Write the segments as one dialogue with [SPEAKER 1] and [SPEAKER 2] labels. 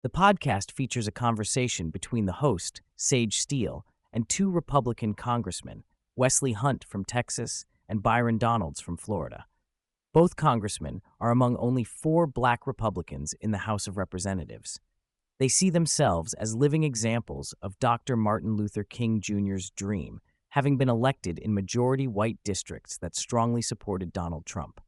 [SPEAKER 1] The podcast features a conversation between the host, Sage Steele, and two Republican congressmen, Wesley Hunt from Texas and Byron Donalds from Florida. Both congressmen are among only 4 black Republicans in the House of Representatives. They see themselves as living examples of Dr. Martin Luther King Jr.'s dream, having been elected in majority white districts that strongly supported Donald Trump.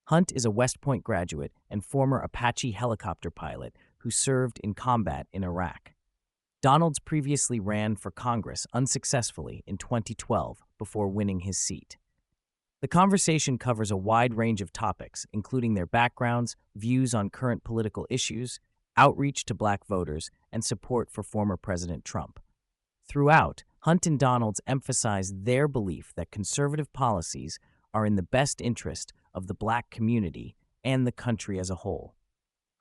[SPEAKER 1] Hunt is a West Point graduate and former Apache helicopter pilot who served in combat in Iraq. Donalds previously ran for Congress unsuccessfully in 2012 before winning his seat. The conversation covers a wide range of topics, including their backgrounds, views on current political issues, outreach to black voters, and support for former President Trump. Throughout, Hunt and Donalds emphasize their belief that conservative policies are in the best interest of the black community and the country as a whole.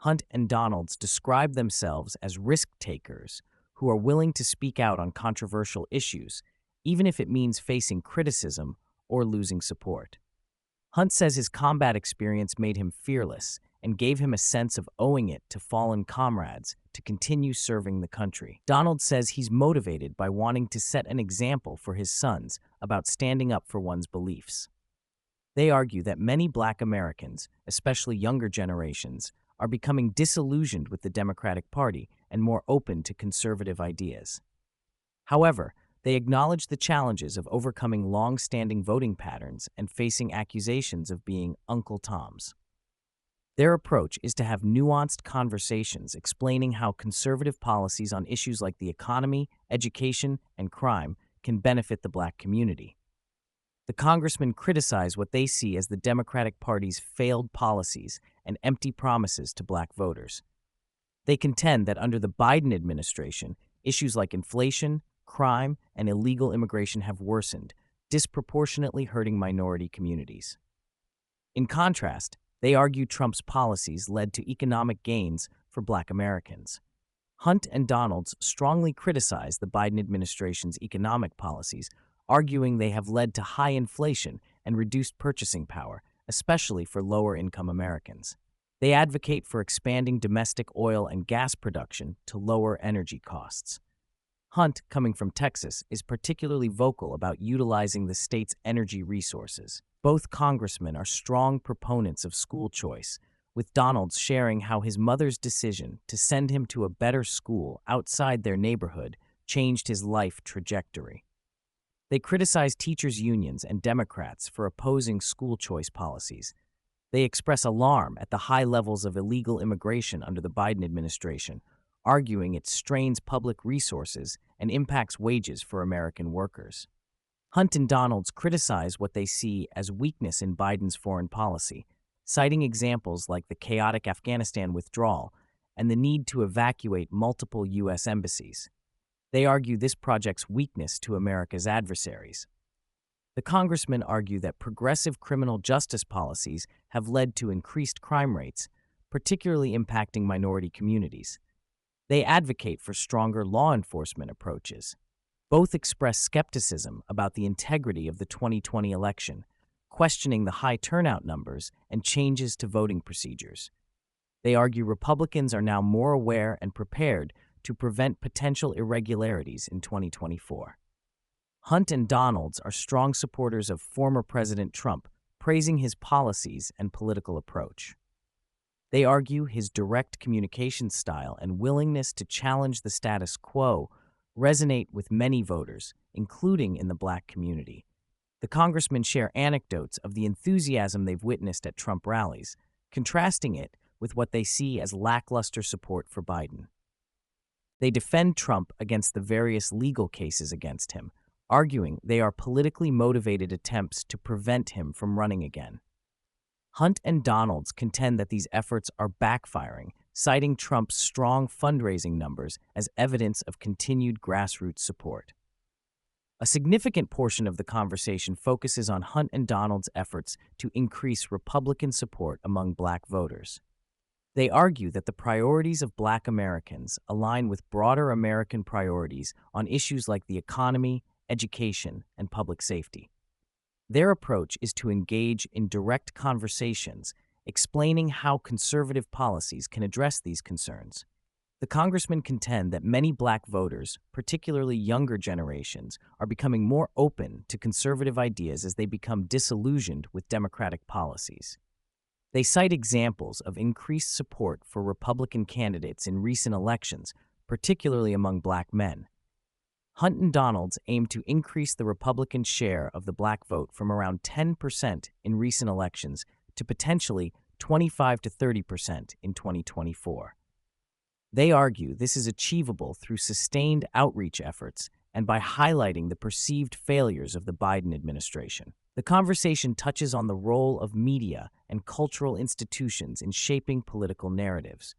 [SPEAKER 1] Hunt and Donalds describe themselves as risk-takers who are willing to speak out on controversial issues, even if it means facing criticism or losing support. Hunt says his combat experience made him fearless and gave him a sense of owing it to fallen comrades to continue serving the country. Donalds says he's motivated by wanting to set an example for his sons about standing up for one's beliefs. They argue that many black Americans, especially younger generations, are becoming disillusioned with the Democratic Party and more open to conservative ideas. However, they acknowledge the challenges of overcoming long-standing voting patterns and facing accusations of being Uncle Toms. Their approach is to have nuanced conversations explaining how conservative policies on issues like the economy, education, and crime can benefit the black community. The congressmen criticize what they see as the Democratic Party's failed policies and empty promises to black voters. They contend that under the Biden administration, issues like inflation, crime, and illegal immigration have worsened, disproportionately hurting minority communities. In contrast, they argue Trump's policies led to economic gains for black Americans. Hunt and Donalds strongly criticize the Biden administration's economic policies, arguing they have led to high inflation and reduced purchasing power, especially for lower-income Americans. They advocate for expanding domestic oil and gas production to lower energy costs. Hunt, coming from Texas, is particularly vocal about utilizing the state's energy resources. Both congressmen are strong proponents of school choice, with Donalds sharing how his mother's decision to send him to a better school outside their neighborhood changed his life trajectory. They criticize teachers' unions and Democrats for opposing school choice policies. They express alarm at the high levels of illegal immigration under the Biden administration, arguing it strains public resources and impacts wages for American workers. Hunt and Donalds criticize what they see as weakness in Biden's foreign policy, citing examples like the chaotic Afghanistan withdrawal and the need to evacuate multiple U.S. embassies. They argue this project's weakness to America's adversaries. The congressmen argue that progressive criminal justice policies have led to increased crime rates, particularly impacting minority communities. They advocate for stronger law enforcement approaches. Both express skepticism about the integrity of the 2020 election, questioning the high turnout numbers and changes to voting procedures. They argue Republicans are now more aware and prepared to prevent potential irregularities in 2024. Hunt and Donalds are strong supporters of former President Trump, praising his policies and political approach. They argue his direct communication style and willingness to challenge the status quo resonate with many voters, including in the black community. The congressmen share anecdotes of the enthusiasm they've witnessed at Trump rallies, contrasting it with what they see as lackluster support for Biden. They defend Trump against the various legal cases against him, arguing they are politically motivated attempts to prevent him from running again. Hunt and Donalds contend that these efforts are backfiring, citing Trump's strong fundraising numbers as evidence of continued grassroots support. A significant portion of the conversation focuses on Hunt and Donalds' efforts to increase Republican support among black voters. They argue that the priorities of black Americans align with broader American priorities on issues like the economy, education, and public safety. Their approach is to engage in direct conversations, explaining how conservative policies can address these concerns. The congressmen contend that many black voters, particularly younger generations, are becoming more open to conservative ideas as they become disillusioned with Democratic policies. They cite examples of increased support for Republican candidates in recent elections, particularly among black men. Hunt and Donalds aim to increase the Republican share of the black vote from around 10% in recent elections to potentially 25 to 30% in 2024. They argue this is achievable through sustained outreach efforts and by highlighting the perceived failures of the Biden administration. The conversation touches on the role of media and cultural institutions in shaping political narratives.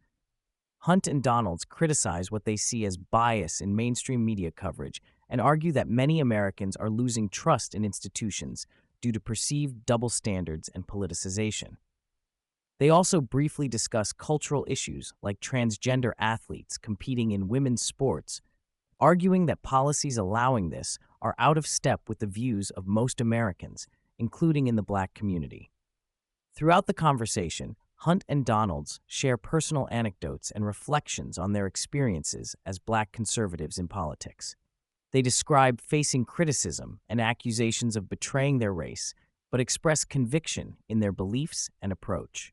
[SPEAKER 1] Hunt and Donalds criticize what they see as bias in mainstream media coverage and argue that many Americans are losing trust in institutions due to perceived double standards and politicization. They also briefly discuss cultural issues like transgender athletes competing in women's sports, arguing that policies allowing this are out of step with the views of most Americans, including in the black community. Throughout the conversation, Hunt and Donalds share personal anecdotes and reflections on their experiences as black conservatives in politics. They describe facing criticism and accusations of betraying their race, but express conviction in their beliefs and approach.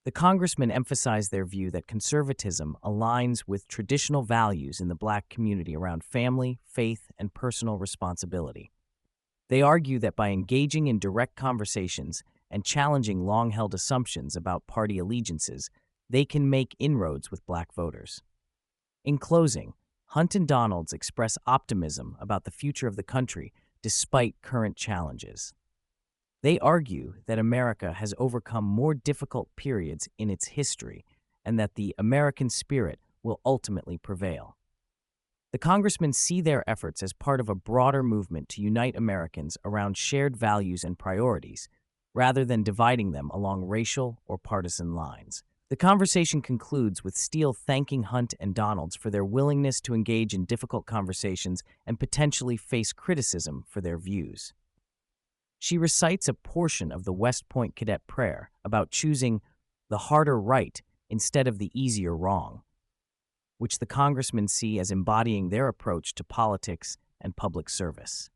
[SPEAKER 1] The congressmen emphasize their view that conservatism aligns with traditional values in the black community around family, faith, and personal responsibility. They argue that by engaging in direct conversations and challenging long-held assumptions about party allegiances, they can make inroads with black voters. In closing, Hunt and Donalds express optimism about the future of the country despite current challenges. They argue that America has overcome more difficult periods in its history and that the American spirit will ultimately prevail. The congressmen see their efforts as part of a broader movement to unite Americans around shared values and priorities, rather than dividing them along racial or partisan lines. The conversation concludes with Steele thanking Hunt and Donalds for their willingness to engage in difficult conversations and potentially face criticism for their views. She recites a portion of the West Point Cadet prayer about choosing the harder right instead of the easier wrong, which the congressmen see as embodying their approach to politics and public service.